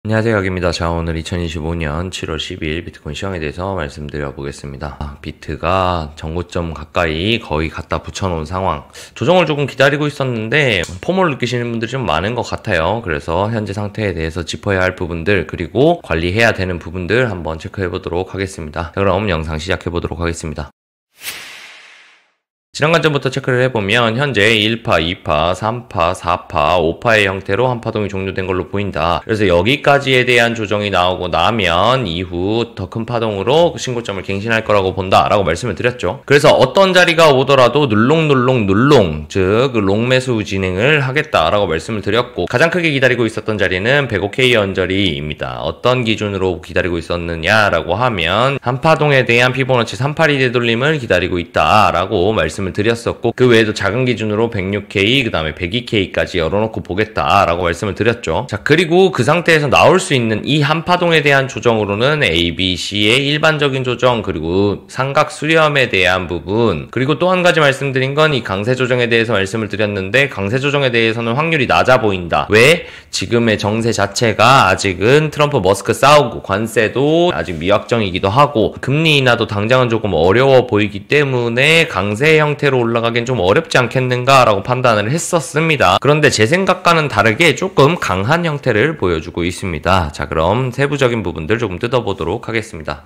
안녕하세요, 각입니다. 자, 오늘 2025년 7월 12일 비트코인 시황에 대해서 말씀드려 보겠습니다. 비트가 전고점 가까이 거의 갖다 붙여놓은 상황. 조정을 조금 기다리고 있었는데 포모를 느끼시는 분들이 좀 많은 것 같아요. 그래서 현재 상태에 대해서 짚어야 할 부분들, 그리고 관리해야 되는 부분들 한번 체크해 보도록 하겠습니다. 자, 그럼 영상 시작해 보도록 하겠습니다. 지난 관점부터 체크를 해보면 현재 1파, 2파, 3파, 4파, 5파의 형태로 한 파동이 종료된 걸로 보인다. 그래서 여기까지에 대한 조정이 나오고 나면 이후 더 큰 파동으로 신고점을 갱신할 거라고 본다 라고 말씀을 드렸죠. 그래서 어떤 자리가 오더라도 눌롱 즉 롱매수 진행을 하겠다라고 말씀을 드렸고, 가장 크게 기다리고 있었던 자리는 105K 언저리입니다. 어떤 기준으로 기다리고 있었느냐라고 하면 한 파동에 대한 피보너치 382 되돌림을 기다리고 있다라고 말씀을 드렸었고, 그 외에도 작은 기준으로 106K, 그 다음에 102K까지 열어놓고 보겠다라고 말씀을 드렸죠. 자, 그리고 그 상태에서 나올 수 있는 이 한 파동에 대한 조정으로는 A, B, C의 일반적인 조정, 그리고 삼각 수렴에 대한 부분, 그리고 또 한 가지 말씀드린 건 이 강세 조정에 대해서 말씀을 드렸는데, 강세 조정에 대해서는 확률이 낮아 보인다. 왜? 지금의 정세 자체가 아직은 트럼프 머스크 싸우고 관세도 아직 미확정이기도 하고 금리 인하도 당장은 조금 어려워 보이기 때문에 강세 형태로 올라가긴 좀 어렵지 않겠는가라고 판단을 했었습니다. 그런데 제 생각과는 다르게 조금 강한 형태를 보여주고 있습니다. 자, 그럼 세부적인 부분들 조금 뜯어보도록 하겠습니다.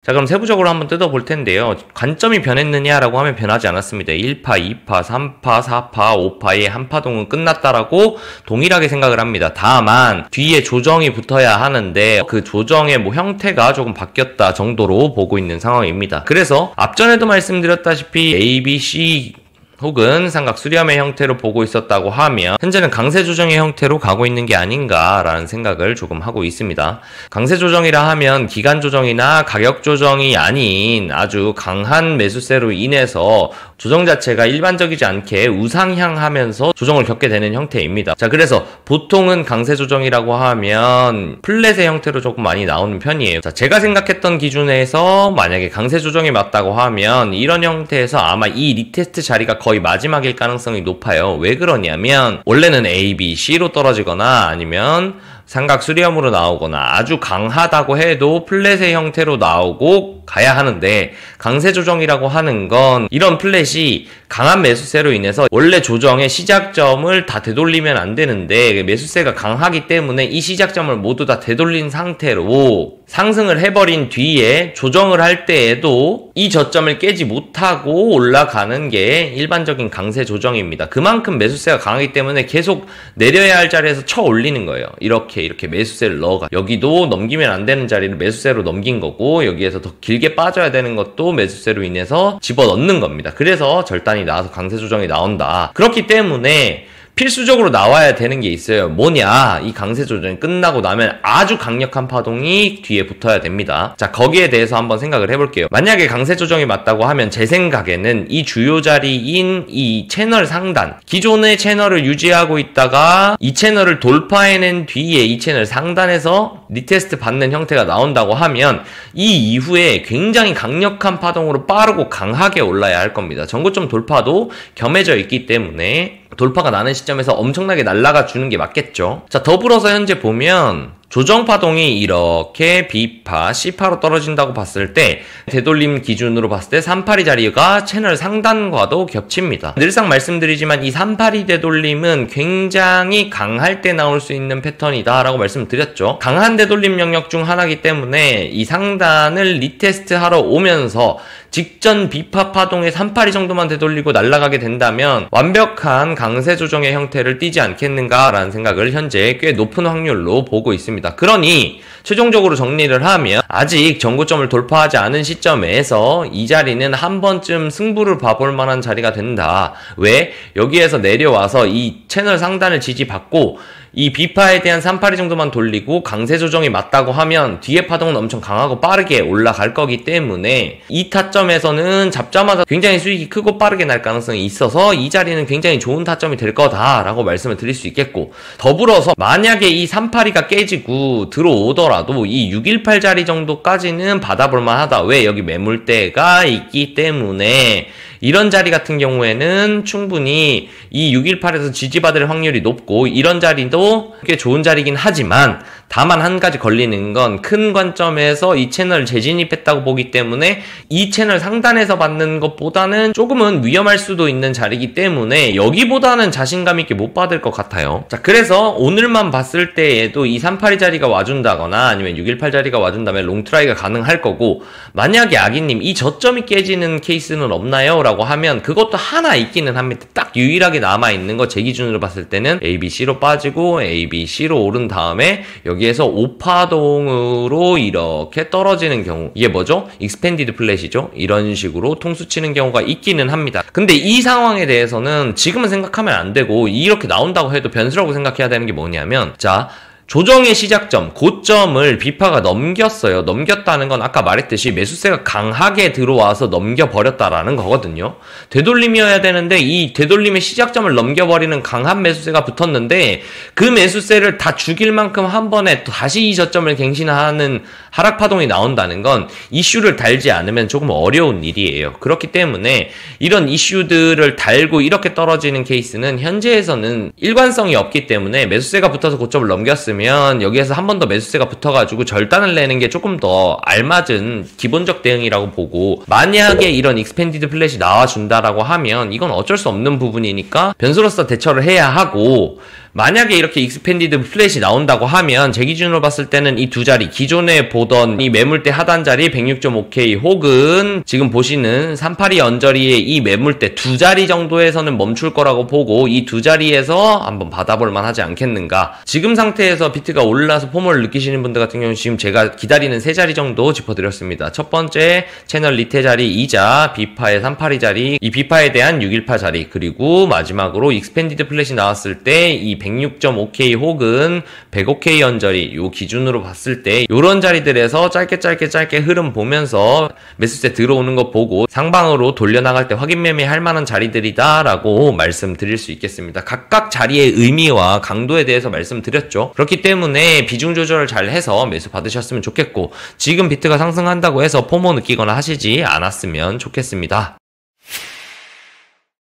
자, 그럼 세부적으로 한번 뜯어볼 텐데요. 관점이 변했느냐라고 하면 변하지 않았습니다. 1파, 2파, 3파, 4파, 5파의 한 파동은 끝났다라고 동일하게 생각을 합니다. 다만 뒤에 조정이 붙어야 하는데 그 조정의 형태가 조금 바뀌었다 정도로 보고 있는 상황입니다. 그래서 앞전에도 말씀드렸다시피 A, B, C 혹은 삼각 수렴의 형태로 보고 있었다고 하면 현재는 강세 조정의 형태로 가고 있는 게 아닌가라는 생각을 조금 하고 있습니다. 강세 조정이라 하면 기간 조정이나 가격 조정이 아닌 아주 강한 매수세로 인해서 조정 자체가 일반적이지 않게 우상향하면서 조정을 겪게 되는 형태입니다. 자, 그래서 보통은 강세 조정이라고 하면 플랫의 형태로 조금 많이 나오는 편이에요. 자, 제가 생각했던 기준에서 만약에 강세 조정이 맞다고 하면 이런 형태에서 아마 이 리테스트 자리가 거의 마지막일 가능성이 높아요. 왜 그러냐면 원래는 A, B, C로 떨어지거나 아니면 삼각 수렴으로 나오거나 아주 강하다고 해도 플랫의 형태로 나오고 가야 하는데, 강세 조정이라고 하는 건 이런 플랫이 강한 매수세로 인해서 원래 조정의 시작점을 다 되돌리면 안 되는데 매수세가 강하기 때문에 이 시작점을 모두 다 되돌린 상태로 상승을 해버린 뒤에 조정을 할 때에도 이 저점을 깨지 못하고 올라가는 게 일반적인 강세 조정입니다. 그만큼 매수세가 강하기 때문에 계속 내려야 할 자리에서 쳐 올리는 거예요. 이렇게 매수세를 넣어가. 여기도 넘기면 안 되는 자리를 매수세로 넘긴 거고, 여기에서 더 길게 빠져야 되는 것도 매수세로 인해서 집어넣는 겁니다. 그래서 절단이 나와서 강세 조정이 나온다. 그렇기 때문에 필수적으로 나와야 되는 게 있어요. 뭐냐? 이 강세 조정이 끝나고 나면 아주 강력한 파동이 뒤에 붙어야 됩니다. 자, 거기에 대해서 한번 생각을 해볼게요. 만약에 강세 조정이 맞다고 하면 제 생각에는 이 주요 자리인 이 채널 상단, 기존의 채널을 유지하고 있다가 이 채널을 돌파해낸 뒤에 이 채널 상단에서 리테스트 받는 형태가 나온다고 하면 이 이후에 굉장히 강력한 파동으로 빠르고 강하게 올라야 할 겁니다. 전고점 돌파도 겸해져 있기 때문에 돌파가 나는 시점에서 엄청나게 날아가 주는 게 맞겠죠. 자, 더불어서 현재 보면 조정 파동이 이렇게 B파, C파로 떨어진다고 봤을 때 되돌림 기준으로 봤을 때 382 자리가 채널 상단과도 겹칩니다. 늘상 말씀드리지만 이 382 되돌림은 굉장히 강할 때 나올 수 있는 패턴이다 라고 말씀드렸죠. 강한 되돌림 영역 중 하나이기 때문에 이 상단을 리테스트 하러 오면서 직전 B파 파동의 382 정도만 되돌리고 날아가게 된다면 완벽한 강세 조정의 형태를 띠지 않겠는가라는 생각을 현재 꽤 높은 확률로 보고 있습니다. 그러니 최종적으로 정리를 하면 아직 전고점을 돌파하지 않은 시점에서 이 자리는 한 번쯤 승부를 봐볼 만한 자리가 된다. 왜? 여기에서 내려와서 이 채널 상단을 지지받고 이 B파에 대한 382 정도만 돌리고 강세 조정이 맞다고 하면 뒤에 파동은 엄청 강하고 빠르게 올라갈 거기 때문에 이 타점에서는 잡자마자 굉장히 수익이 크고 빠르게 날 가능성이 있어서 이 자리는 굉장히 좋은 타점이 될 거다라고 말씀을 드릴 수 있겠고, 더불어서 만약에 이 382가 깨지고 들어오더라도 이 618 자리 정도까지는 받아볼 만하다. 왜? 여기 매물대가 있기 때문에 이런 자리 같은 경우에는 충분히 이 618에서 지지받을 확률이 높고 이런 자리도 꽤 좋은 자리긴 하지만 다만 한 가지 걸리는 건 큰 관점에서 이 채널을 재진입했다고 보기 때문에 이 채널 상단에서 받는 것보다는 조금은 위험할 수도 있는 자리이기 때문에 여기보다는 자신감 있게 못 받을 것 같아요. 자, 그래서 오늘만 봤을 때에도 이 382 자리가 와준다거나 아니면 618 자리가 와준다면 롱트라이가 가능할 거고, 만약에 아기님 이 저점이 깨지는 케이스는 없나요? 라고 하면 그것도 하나 있기는 합니다. 딱 유일하게 남아있는 거 제 기준으로 봤을 때는 ABC로 빠지고 ABC로 오른 다음에 여기에서 5파동으로 이렇게 떨어지는 경우, 이게 뭐죠? 익스펜디드 플랫이죠. 이런 식으로 통수 치는 경우가 있기는 합니다. 근데 이 상황에 대해서는 지금은 생각하면 안 되고, 이렇게 나온다고 해도 변수라고 생각해야 되는 게 뭐냐면, 자, 조정의 시작점, 고점을 비파가 넘겼어요. 넘겼다는 건 아까 말했듯이 매수세가 강하게 들어와서 넘겨버렸다라는 거거든요. 되돌림이어야 되는데 이 되돌림의 시작점을 넘겨버리는 강한 매수세가 붙었는데 그 매수세를 다 죽일 만큼 한 번에 다시 이 저점을 갱신하는 하락파동이 나온다는 건 이슈를 달지 않으면 조금 어려운 일이에요. 그렇기 때문에 이런 이슈들을 달고 이렇게 떨어지는 케이스는 현재에서는 일관성이 없기 때문에 매수세가 붙어서 고점을 넘겼으면 여기에서 한 번 더 매수세가 붙어가지고 절단을 내는 게 조금 더 알맞은 기본적 대응이라고 보고, 만약에 이런 익스펜디드 플랫이 나와준다라고 하면 이건 어쩔 수 없는 부분이니까 변수로서 대처를 해야 하고, 만약에 이렇게 익스펜디드 플랫이 나온다고 하면 제 기준으로 봤을 때는 이 두 자리, 기존에 보던 이 매물대 하단 자리 106.5K 혹은 지금 보시는 382 언저리의 이 매물대 두 자리 정도에서는 멈출 거라고 보고, 이 두 자리에서 한번 받아볼 만하지 않겠는가. 지금 상태에서 비트가 올라서 포모를 느끼시는 분들 같은 경우는 지금 제가 기다리는 세 자리 정도 짚어드렸습니다. 첫 번째 채널 리테 자리이자 비파의 382 자리, 이 비파에 대한 618 자리, 그리고 마지막으로 익스펜디드 플랫이 나왔을 때 이 106.5K 혹은 105K 언저리, 요 기준으로 봤을 때 요런 자리들에서 짧게 흐름 보면서 매수세 들어오는 거 보고 상방으로 돌려나갈 때 확인 매매 할 만한 자리들이다 라고 말씀드릴 수 있겠습니다. 각각 자리의 의미와 강도에 대해서 말씀드렸죠. 그렇기 때문에 비중 조절을 잘 해서 매수 받으셨으면 좋겠고, 지금 비트가 상승한다고 해서 포모 느끼거나 하시지 않았으면 좋겠습니다.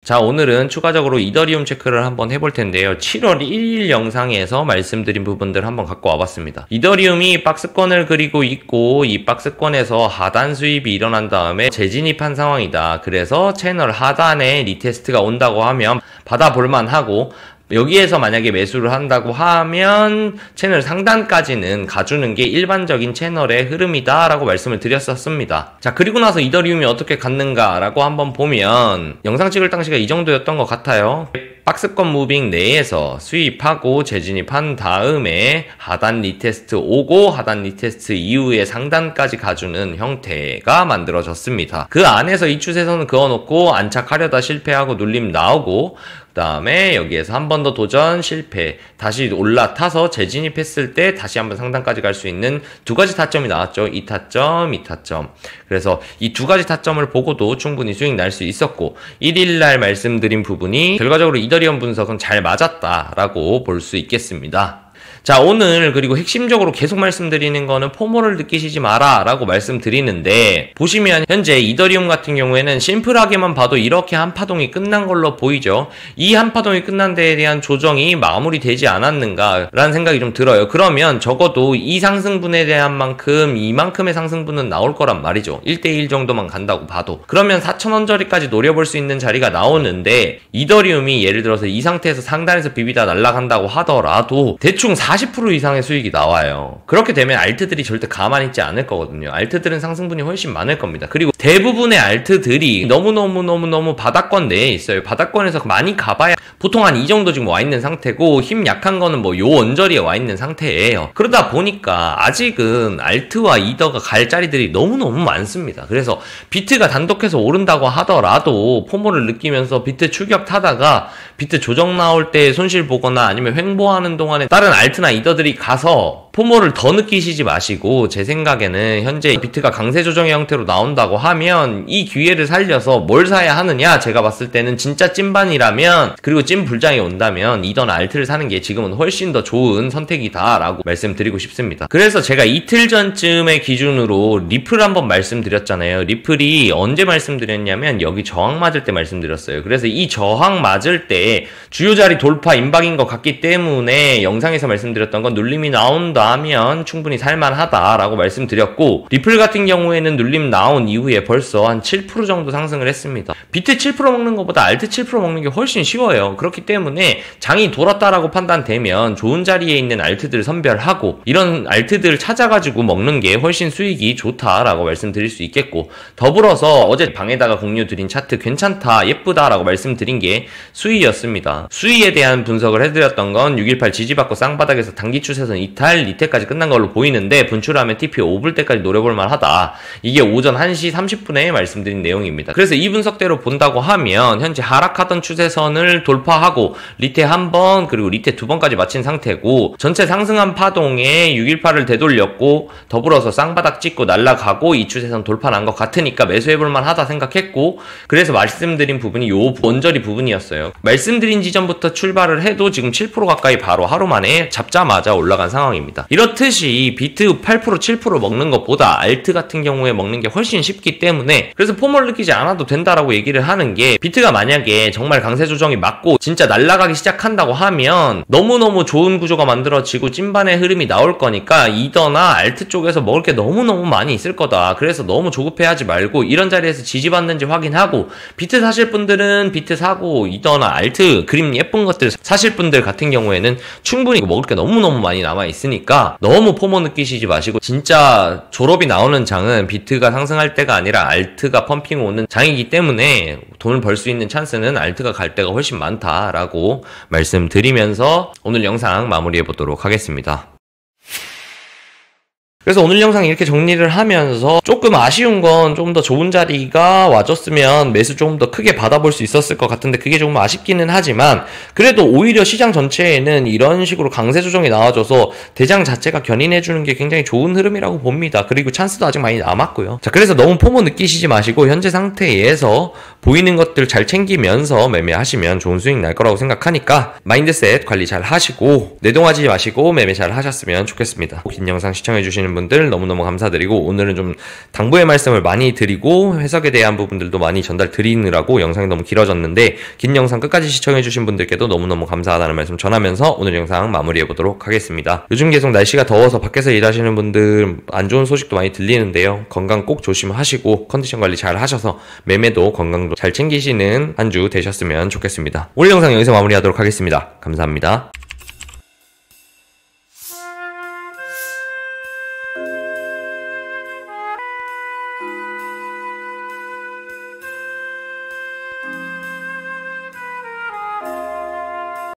자, 오늘은 추가적으로 이더리움 체크를 한번 해볼 텐데요. 7월 1일 영상에서 말씀드린 부분들 한번 갖고 와봤습니다. 이더리움이 박스권을 그리고 있고 이 박스권에서 하단 수입이 일어난 다음에 재진입한 상황이다. 그래서 채널 하단에 리테스트가 온다고 하면 받아볼만 하고, 여기에서 만약에 매수를 한다고 하면 채널 상단까지는 가주는 게 일반적인 채널의 흐름이다 라고 말씀을 드렸었습니다. 자, 그리고 나서 이더리움이 어떻게 갔는가 라고 한번 보면 영상 찍을 당시가 이 정도였던 것 같아요. 박스권 무빙 내에서 수입하고 재진입한 다음에 하단 리테스트 오고 하단 리테스트 이후에 상단까지 가주는 형태가 만들어졌습니다. 그 안에서 이 추세선을 그어놓고 안착하려다 실패하고 눌림 나오고, 그 다음에 여기에서 한 번 더 도전 실패, 다시 올라타서 재진입했을 때 다시 한번 상단까지 갈 수 있는 두 가지 타점이 나왔죠. 이 타점, 이 타점. 그래서 이 두 가지 타점을 보고도 충분히 수익 날 수 있었고, 1일날 말씀드린 부분이 결과적으로 이더리움 분석은 잘 맞았다라고 볼 수 있겠습니다. 자, 오늘 그리고 핵심적으로 계속 말씀드리는 거는 포모를 느끼시지 마라 라고 말씀드리는데, 보시면 현재 이더리움 같은 경우에는 심플하게만 봐도 이렇게 한 파동이 끝난 걸로 보이죠. 이 한 파동이 끝난 데에 대한 조정이 마무리되지 않았는가 라는 생각이 좀 들어요. 그러면 적어도 이 상승분에 대한 만큼 이만큼의 상승분은 나올 거란 말이죠. 1대1 정도만 간다고 봐도. 그러면 4,000원저리까지 노려볼 수 있는 자리가 나오는데, 이더리움이 예를 들어서 이 상태에서 상단에서 비비다 날아간다고 하더라도 대충 40% 이상의 수익이 나와요. 그렇게 되면 알트들이 절대 가만히 있지 않을 거거든요. 알트들은 상승분이 훨씬 많을 겁니다. 그리고 대부분의 알트들이 너무 바닥권 내에 있어요. 바닥권에서 많이 가봐야 보통 한 이 정도 지금 와 있는 상태고, 힘 약한 거는 뭐 요 언저리에 와 있는 상태예요. 그러다 보니까 아직은 알트와 이더가 갈 자리들이 너무너무 많습니다. 그래서 비트가 단독해서 오른다고 하더라도 포모를 느끼면서 비트 추격 타다가 비트 조정 나올 때 손실 보거나 아니면 횡보하는 동안에 다른 알트나 이더들이 가서 포모를 더 느끼시지 마시고 제 생각에는 현재 비트가 강세 조정의 형태로 나온다고 하면 이 기회를 살려서 뭘 사야 하느냐, 제가 봤을 때는 진짜 찐반이라면 그리고 찐 불장이 온다면 이더나 알트를 사는 게 지금은 훨씬 더 좋은 선택이다 라고 말씀드리고 싶습니다. 그래서 제가 이틀 전쯤의 기준으로 리플 한번 말씀드렸잖아요. 리플이 언제 말씀드렸냐면 여기 저항 맞을 때 말씀드렸어요. 그래서 이 저항 맞을 때 주요 자리 돌파 임박인 것 같기 때문에 영상에서 말씀드렸던 건 눌림이 나온다면 충분히 살만하다라고 말씀드렸고, 리플 같은 경우에는 눌림 나온 이후에 벌써 한 7% 정도 상승을 했습니다. 비트 7% 먹는 것보다 알트 7% 먹는 게 훨씬 쉬워요. 그렇기 때문에 장이 돌았다라고 판단되면 좋은 자리에 있는 알트들을 선별하고 이런 알트들을 찾아가지고 먹는 게 훨씬 수익이 좋다라고 말씀드릴 수 있겠고, 더불어서 어제 방에다가 공유 드린 차트 괜찮다, 예쁘다라고 말씀드린 게 수위였습니다. 수위에 대한 분석을 해드렸던 건 618 지지받고 쌍바닥에서 단기 추세선 이탈, 리테까지 끝난 걸로 보이는데 분출하면 TP 5불 때까지 노려볼만 하다. 이게 오전 1시 30분에 말씀드린 내용입니다. 그래서 이 분석대로 본다고 하면 현재 하락하던 추세선을 돌파하고 리테 한 번 그리고 리테 두 번까지 마친 상태고, 전체 상승한 파동에 618을 되돌렸고 더불어서 쌍바닥 찍고 날아가고 이 추세선 돌파 난 것 같으니까 매수해볼만 하다 생각했고, 그래서 말씀드린 부분이 요 원저리 부분이었어요. 말씀드린 지점부터 출발을 해도 지금 7% 가까이 바로 하루 만에 잡자마자 올라간 상황입니다. 이렇듯이 비트 8% 7% 먹는 것보다 알트 같은 경우에 먹는 게 훨씬 쉽기 때문에, 그래서 포멀 느끼지 않아도 된다라고 얘기를 하는 게, 비트가 만약에 정말 강세 조정이 맞고 진짜 날아가기 시작한다고 하면 너무너무 좋은 구조가 만들어지고 찐반의 흐름이 나올 거니까 이더나 알트 쪽에서 먹을 게 너무너무 많이 있을 거다. 그래서 너무 조급해하지 말고 이런 자리에서 지지받는지 확인하고, 비트 사실 분들은 비트 사고 이더나 알트 그림 예쁜 것들 사실 분들 같은 경우에는 충분히 먹을 게 너무너무 많이 남아있으니까 너무 포모 느끼시지 마시고, 진짜 졸업이 나오는 장은 비트가 상승할 때가 아니라 알트가 펌핑 오는 장이기 때문에 돈을 벌 수 있는 찬스는 알트가 갈 때가 훨씬 많다라고 말씀드리면서 오늘 영상 마무리해 보도록 하겠습니다. 그래서 오늘 영상 이렇게 정리를 하면서 조금 아쉬운 건 좀 더 좋은 자리가 와줬으면 매수 조금 더 크게 받아볼 수 있었을 것 같은데 그게 조금 아쉽기는 하지만, 그래도 오히려 시장 전체에는 이런 식으로 강세 조정이 나와줘서 대장 자체가 견인해주는 게 굉장히 좋은 흐름이라고 봅니다. 그리고 찬스도 아직 많이 남았고요. 자, 그래서 너무 포모 느끼시지 마시고 현재 상태에서 보이는 것들 잘 챙기면서 매매하시면 좋은 수익 날 거라고 생각하니까 마인드셋 관리 잘 하시고 내동하지 마시고 매매 잘 하셨으면 좋겠습니다. 긴 영상 시청해주시는 분들 너무너무 감사드리고, 오늘은 좀 당부의 말씀을 많이 드리고 해석에 대한 부분들도 많이 전달 드리느라고 영상이 너무 길어졌는데, 긴 영상 끝까지 시청해주신 분들께도 너무너무 감사하다는 말씀 전하면서 오늘 영상 마무리해보도록 하겠습니다. 요즘 계속 날씨가 더워서 밖에서 일하시는 분들 안 좋은 소식도 많이 들리는데요. 건강 꼭 조심하시고 컨디션 관리 잘 하셔서 매매도 건강도 잘 챙기시는 한 주 되셨으면 좋겠습니다. 오늘 영상 여기서 마무리하도록 하겠습니다. 감사합니다.